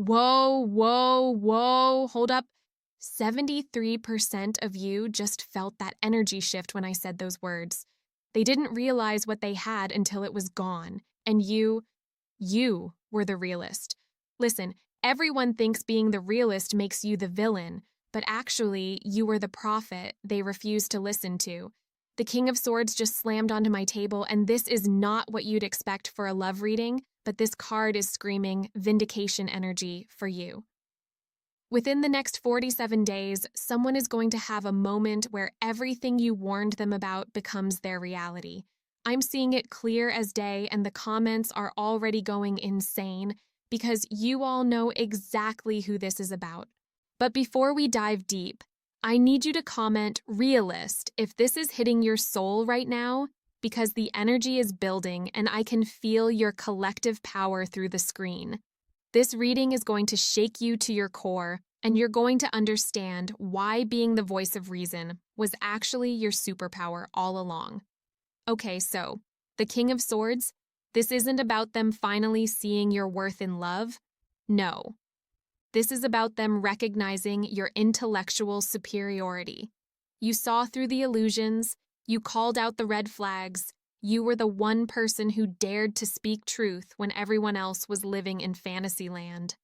Whoa, whoa, whoa, hold up. 73% of you just felt that energy shift when I said those words. They didn't realize what they had until it was gone. And you were the realist. Listen, everyone thinks being the realist makes you the villain, but actually, you were the prophet they refused to listen to. The King of Swords just slammed onto my table, and this is not what you'd expect for a love reading, but this card is screaming vindication energy for you. Within the next 47 days, someone is going to have a moment where everything you warned them about becomes their reality. I'm seeing it clear as day, and the comments are already going insane because you all know exactly who this is about. But before we dive deep, I need you to comment realist if this is hitting your soul right now, because the energy is building and I can feel your collective power through the screen. This reading is going to shake you to your core, and you're going to understand why being the voice of reason was actually your superpower all along. Okay, so, the King of Swords, this isn't about them finally seeing your worth in love. No. This is about them recognizing your intellectual superiority. You saw through the illusions, you called out the red flags, you were the one person who dared to speak truth when everyone else was living in fantasy land.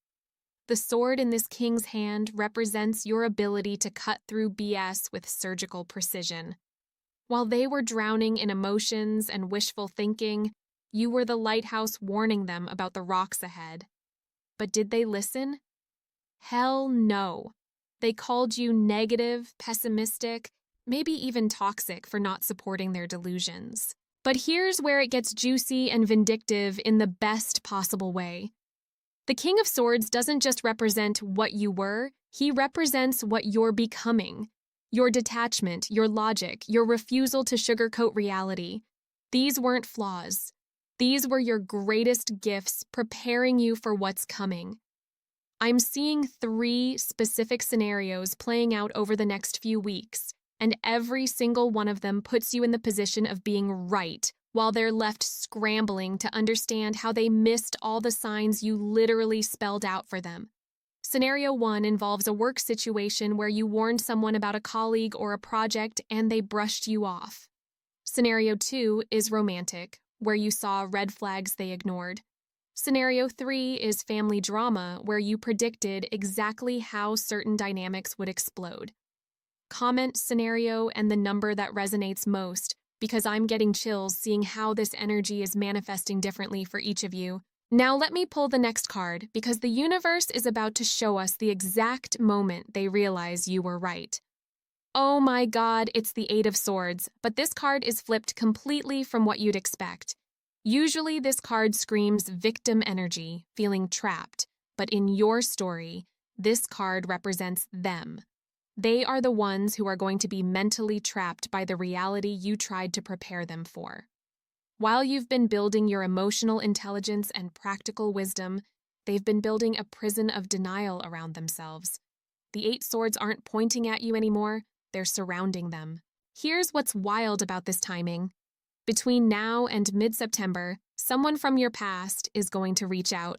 The sword in this king's hand represents your ability to cut through BS with surgical precision. While they were drowning in emotions and wishful thinking, you were the lighthouse warning them about the rocks ahead. But did they listen? Hell no. They called you negative, pessimistic, maybe even toxic for not supporting their delusions. But here's where it gets juicy and vindictive in the best possible way. The King of Swords doesn't just represent what you were, he represents what you're becoming. Your detachment, your logic, your refusal to sugarcoat reality. These weren't flaws. These were your greatest gifts preparing you for what's coming. I'm seeing 3 specific scenarios playing out over the next few weeks, and every single one of them puts you in the position of being right, while they're left scrambling to understand how they missed all the signs you literally spelled out for them. Scenario 1 involves a work situation where you warned someone about a colleague or a project and they brushed you off. Scenario 2 is romantic, where you saw red flags they ignored. Scenario 3 is family drama, where you predicted exactly how certain dynamics would explode. Comment scenario and the number that resonates most, because I'm getting chills seeing how this energy is manifesting differently for each of you. Now let me pull the next card, because the universe is about to show us the exact moment they realize you were right. Oh my god, it's the 8 of Swords, but this card is flipped completely from what you'd expect. Usually this card screams victim energy, feeling trapped, but in your story, this card represents them. They are the ones who are going to be mentally trapped by the reality you tried to prepare them for. While you've been building your emotional intelligence and practical wisdom, they've been building a prison of denial around themselves. The 8 swords aren't pointing at you anymore, they're surrounding them. Here's what's wild about this timing. Between now and mid-September, someone from your past is going to reach out.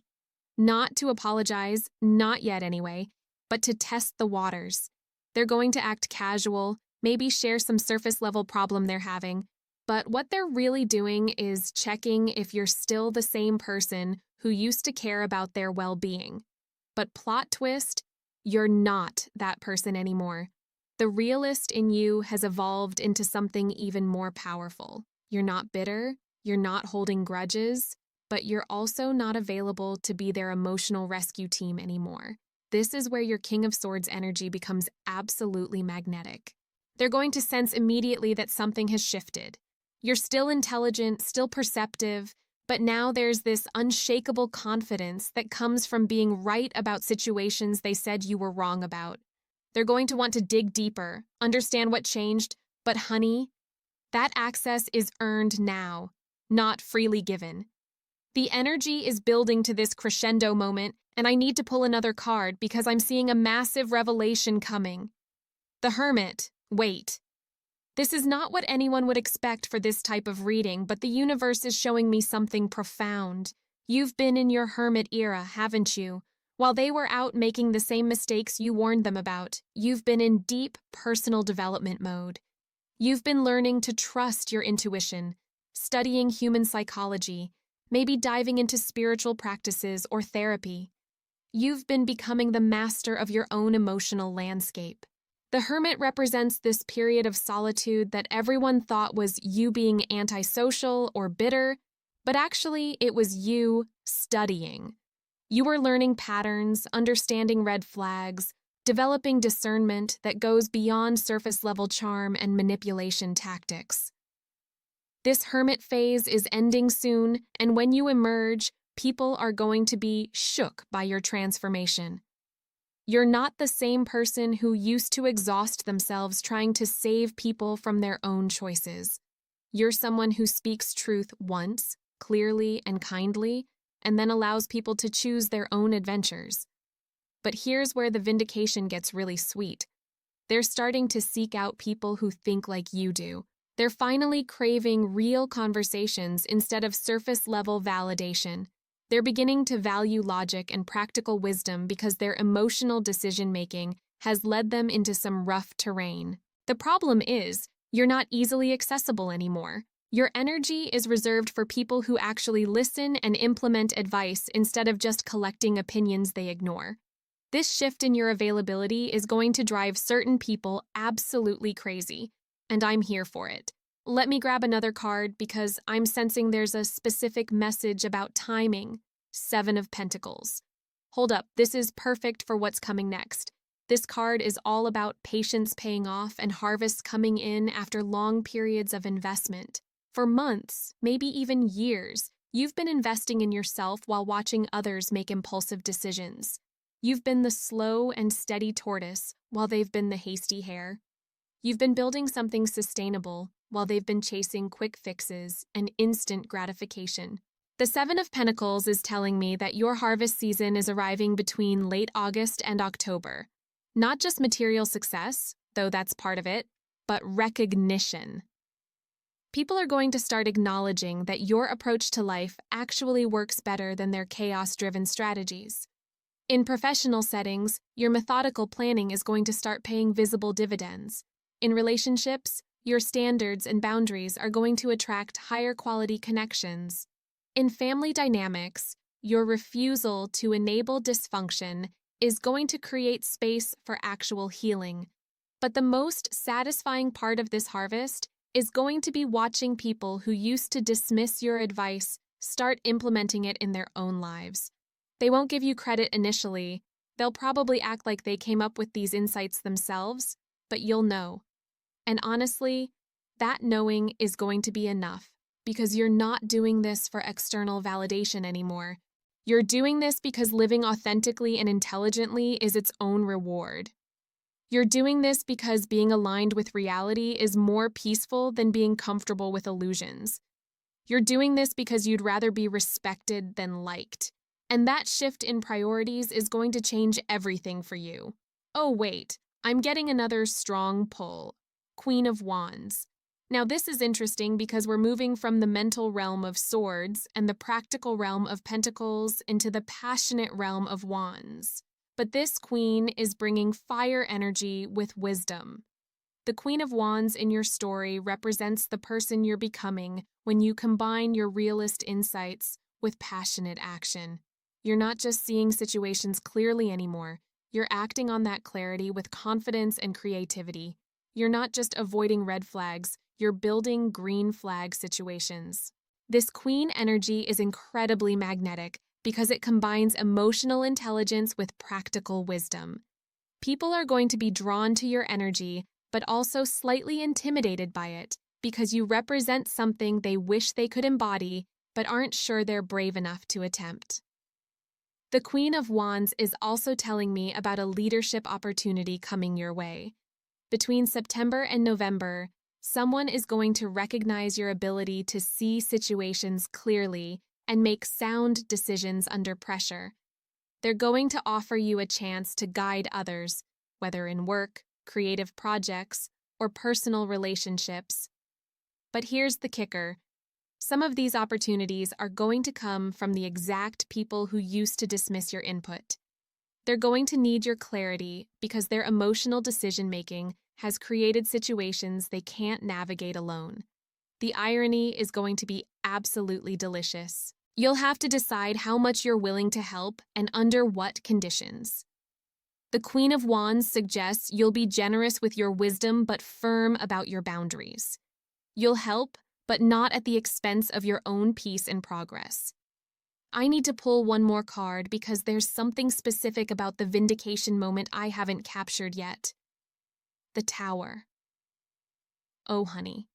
Not to apologize, not yet anyway, but to test the waters. They're going to act casual, maybe share some surface-level problem they're having, but what they're really doing is checking if you're still the same person who used to care about their well-being. But plot twist, you're not that person anymore. The realist in you has evolved into something even more powerful. You're not bitter, you're not holding grudges, but you're also not available to be their emotional rescue team anymore. This is where your King of Swords energy becomes absolutely magnetic. They're going to sense immediately that something has shifted. You're still intelligent, still perceptive, but now there's this unshakable confidence that comes from being right about situations they said you were wrong about. They're going to want to dig deeper, understand what changed, but honey, that access is earned now, not freely given. The energy is building to this crescendo moment, and I need to pull another card because I'm seeing a massive revelation coming. The Hermit. Wait. This is not what anyone would expect for this type of reading, but the universe is showing me something profound. You've been in your hermit era, haven't you? While they were out making the same mistakes you warned them about, you've been in deep personal development mode. You've been learning to trust your intuition, studying human psychology, maybe diving into spiritual practices or therapy. You've been becoming the master of your own emotional landscape. The Hermit represents this period of solitude that everyone thought was you being antisocial or bitter, but actually it was you studying. You were learning patterns, understanding red flags, developing discernment that goes beyond surface-level charm and manipulation tactics. This Hermit phase is ending soon, and when you emerge, people are going to be shook by your transformation. You're not the same person who used to exhaust themselves trying to save people from their own choices. You're someone who speaks truth once, clearly and kindly, and then allows people to choose their own adventures. But here's where the vindication gets really sweet. They're starting to seek out people who think like you do. They're finally craving real conversations instead of surface-level validation. They're beginning to value logic and practical wisdom because their emotional decision-making has led them into some rough terrain. The problem is, you're not easily accessible anymore. Your energy is reserved for people who actually listen and implement advice instead of just collecting opinions they ignore. This shift in your availability is going to drive certain people absolutely crazy, and I'm here for it. Let me grab another card because I'm sensing there's a specific message about timing. 7 of Pentacles. Hold up, this is perfect for what's coming next. This card is all about patience paying off and harvests coming in after long periods of investment. For months, maybe even years, you've been investing in yourself while watching others make impulsive decisions. You've been the slow and steady tortoise while they've been the hasty hare. You've been building something sustainable while they've been chasing quick fixes and instant gratification. The 7 of Pentacles is telling me that your harvest season is arriving between late August and October. Not just material success, though that's part of it, but recognition. People are going to start acknowledging that your approach to life actually works better than their chaos-driven strategies. In professional settings, your methodical planning is going to start paying visible dividends. In relationships, your standards and boundaries are going to attract higher quality connections. In family dynamics, your refusal to enable dysfunction is going to create space for actual healing. But the most satisfying part of this harvest is going to be watching people who used to dismiss your advice start implementing it in their own lives. They won't give you credit initially. They'll probably act like they came up with these insights themselves, but you'll know. And honestly, that knowing is going to be enough because you're not doing this for external validation anymore. You're doing this because living authentically and intelligently is its own reward. You're doing this because being aligned with reality is more peaceful than being comfortable with illusions. You're doing this because you'd rather be respected than liked. And that shift in priorities is going to change everything for you. Oh, wait, I'm getting another strong pull. Queen of Wands. Now this is interesting because we're moving from the mental realm of swords and the practical realm of pentacles into the passionate realm of wands. But this queen is bringing fire energy with wisdom. The Queen of Wands in your story represents the person you're becoming when you combine your realist insights with passionate action. You're not just seeing situations clearly anymore. You're acting on that clarity with confidence and creativity. You're not just avoiding red flags, you're building green flag situations. This queen energy is incredibly magnetic because it combines emotional intelligence with practical wisdom. People are going to be drawn to your energy, but also slightly intimidated by it because you represent something they wish they could embody, but aren't sure they're brave enough to attempt. The Queen of Wands is also telling me about a leadership opportunity coming your way. Between September and November, someone is going to recognize your ability to see situations clearly and make sound decisions under pressure. They're going to offer you a chance to guide others, whether in work, creative projects, or personal relationships. But here's the kicker. Some of these opportunities are going to come from the exact people who used to dismiss your input. They're going to need your clarity because their emotional decision-making has created situations they can't navigate alone. The irony is going to be absolutely delicious. You'll have to decide how much you're willing to help and under what conditions. The Queen of Wands suggests you'll be generous with your wisdom but firm about your boundaries. You'll help, but not at the expense of your own peace and progress. I need to pull one more card because there's something specific about the Vindication moment I haven't captured yet. The Tower. Oh, honey.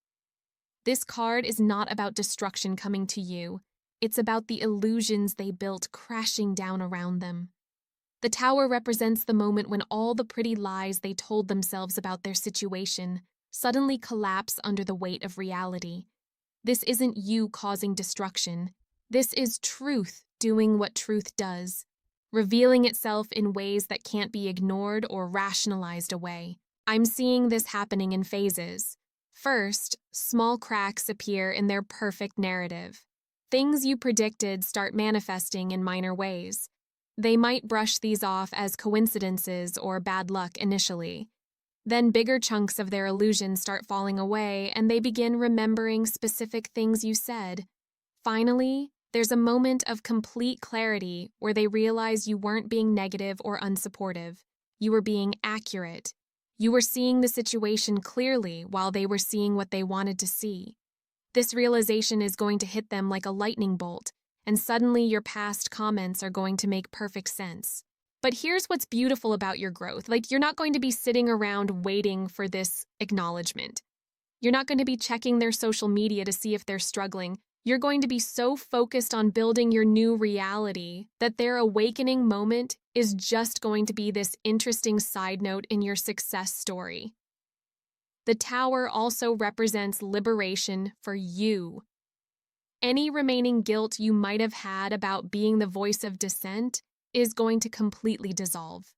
This card is not about destruction coming to you. It's about the illusions they built crashing down around them. The Tower represents the moment when all the pretty lies they told themselves about their situation suddenly collapse under the weight of reality. This isn't you causing destruction. This is truth doing what truth does, revealing itself in ways that can't be ignored or rationalized away. I'm seeing this happening in phases. First, small cracks appear in their perfect narrative. Things you predicted start manifesting in minor ways. They might brush these off as coincidences or bad luck initially. Then bigger chunks of their illusion start falling away and they begin remembering specific things you said. Finally, there's a moment of complete clarity where they realize you weren't being negative or unsupportive. You were being accurate. You were seeing the situation clearly while they were seeing what they wanted to see. This realization is going to hit them like a lightning bolt, and suddenly your past comments are going to make perfect sense. But here's what's beautiful about your growth. You're not going to be sitting around waiting for this acknowledgement. You're not going to be checking their social media to see if they're struggling. You're going to be so focused on building your new reality that their awakening moment is just going to be this interesting side note in your success story. The Tower also represents liberation for you. Any remaining guilt you might have had about being the voice of dissent is going to completely dissolve.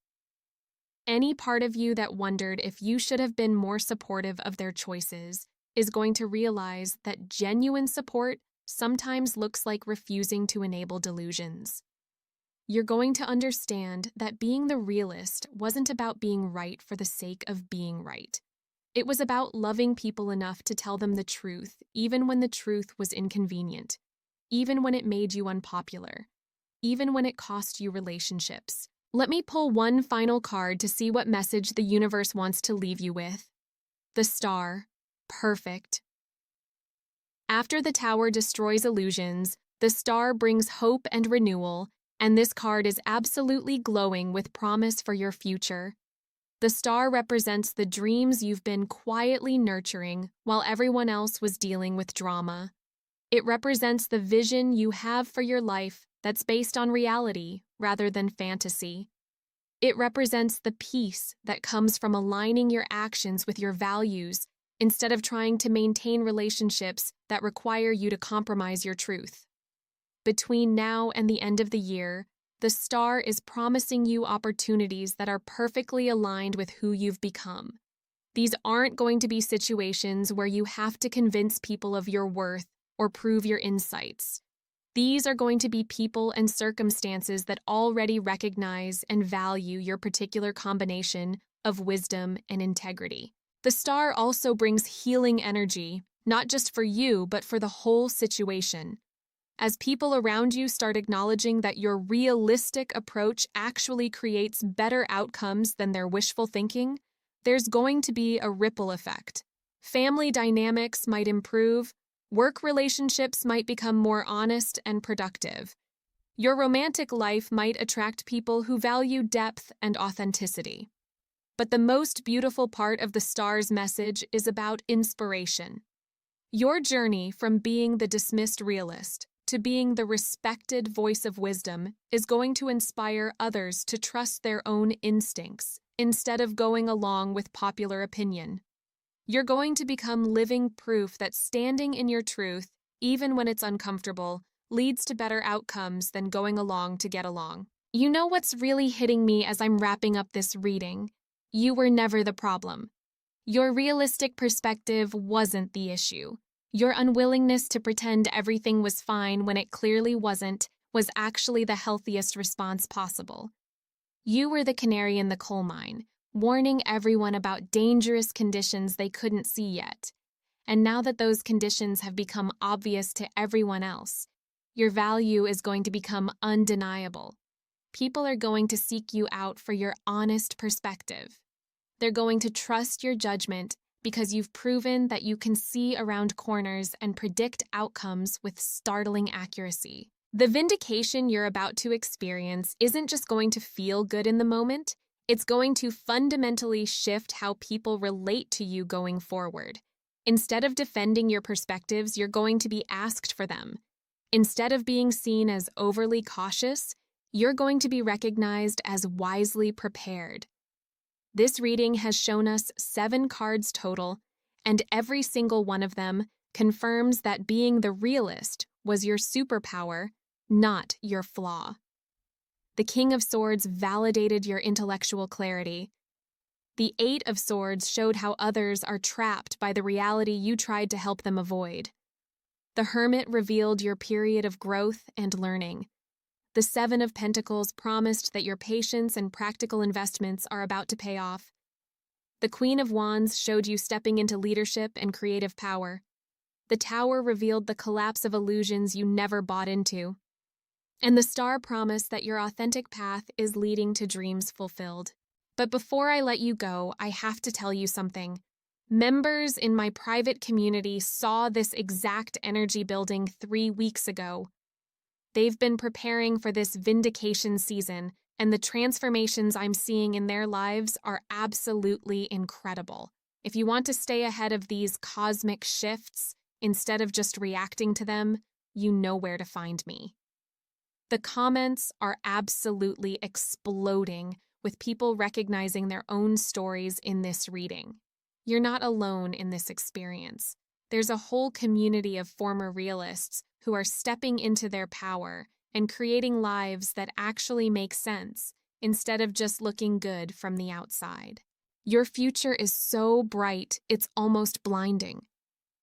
Any part of you that wondered if you should have been more supportive of their choices is going to realize that genuine support sometimes looks like refusing to enable delusions. You're going to understand that being the realist wasn't about being right for the sake of being right. It was about loving people enough to tell them the truth, even when the truth was inconvenient, even when it made you unpopular, even when it cost you relationships. Let me pull one final card to see what message the universe wants to leave you with. The Star. Perfect. After the Tower destroys illusions, the Star brings hope and renewal, and this card is absolutely glowing with promise for your future. The Star represents the dreams you've been quietly nurturing while everyone else was dealing with drama. It represents the vision you have for your life that's based on reality rather than fantasy. It represents the peace that comes from aligning your actions with your values instead of trying to maintain relationships that require you to compromise your truth. Between now and the end of the year, the Star is promising you opportunities that are perfectly aligned with who you've become. These aren't going to be situations where you have to convince people of your worth or prove your insights. These are going to be people and circumstances that already recognize and value your particular combination of wisdom and integrity. The Star also brings healing energy, not just for you, but for the whole situation. As people around you start acknowledging that your realistic approach actually creates better outcomes than their wishful thinking, there's going to be a ripple effect. Family dynamics might improve, work relationships might become more honest and productive. Your romantic life might attract people who value depth and authenticity. But the most beautiful part of the Star's message is about inspiration. Your journey from being the dismissed realist to being the respected voice of wisdom is going to inspire others to trust their own instincts instead of going along with popular opinion. You're going to become living proof that standing in your truth, even when it's uncomfortable, leads to better outcomes than going along to get along. You know what's really hitting me as I'm wrapping up this reading? You were never the problem. Your realistic perspective wasn't the issue. Your unwillingness to pretend everything was fine when it clearly wasn't was actually the healthiest response possible. You were the canary in the coal mine, warning everyone about dangerous conditions they couldn't see yet. And now that those conditions have become obvious to everyone else, your value is going to become undeniable. People are going to seek you out for your honest perspective. They're going to trust your judgment because you've proven that you can see around corners and predict outcomes with startling accuracy. The vindication you're about to experience isn't just going to feel good in the moment, it's going to fundamentally shift how people relate to you going forward. Instead of defending your perspectives, you're going to be asked for them. Instead of being seen as overly cautious, you're going to be recognized as wisely prepared. This reading has shown us 7 cards total, and every single one of them confirms that being the realist was your superpower, not your flaw. The King of Swords validated your intellectual clarity. The 8 of Swords showed how others are trapped by the reality you tried to help them avoid. The Hermit revealed your period of growth and learning. The 7 of Pentacles promised that your patience and practical investments are about to pay off. The Queen of Wands showed you stepping into leadership and creative power. The Tower revealed the collapse of illusions you never bought into. And the Star promised that your authentic path is leading to dreams fulfilled. But before I let you go, I have to tell you something. Members in my private community saw this exact energy building 3 weeks ago. They've been preparing for this vindication season, and the transformations I'm seeing in their lives are absolutely incredible. If you want to stay ahead of these cosmic shifts, instead of just reacting to them, you know where to find me. The comments are absolutely exploding with people recognizing their own stories in this reading. You're not alone in this experience. There's a whole community of former realists who are stepping into their power and creating lives that actually make sense instead of just looking good from the outside. Your future is so bright, it's almost blinding.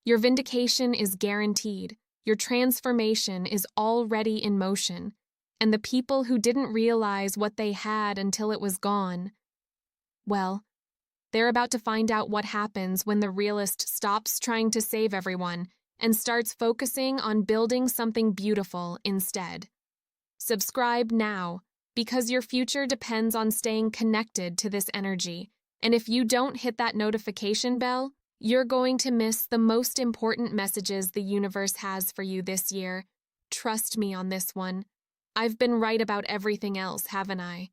Your vindication is guaranteed. Your transformation is already in motion. And the people who didn't realize what they had until it was gone, well, they're about to find out what happens when the realist stops trying to save everyone and starts focusing on building something beautiful instead. Subscribe now, because your future depends on staying connected to this energy. And if you don't hit that notification bell, you're going to miss the most important messages the universe has for you this year. Trust me on this one. I've been right about everything else, haven't I?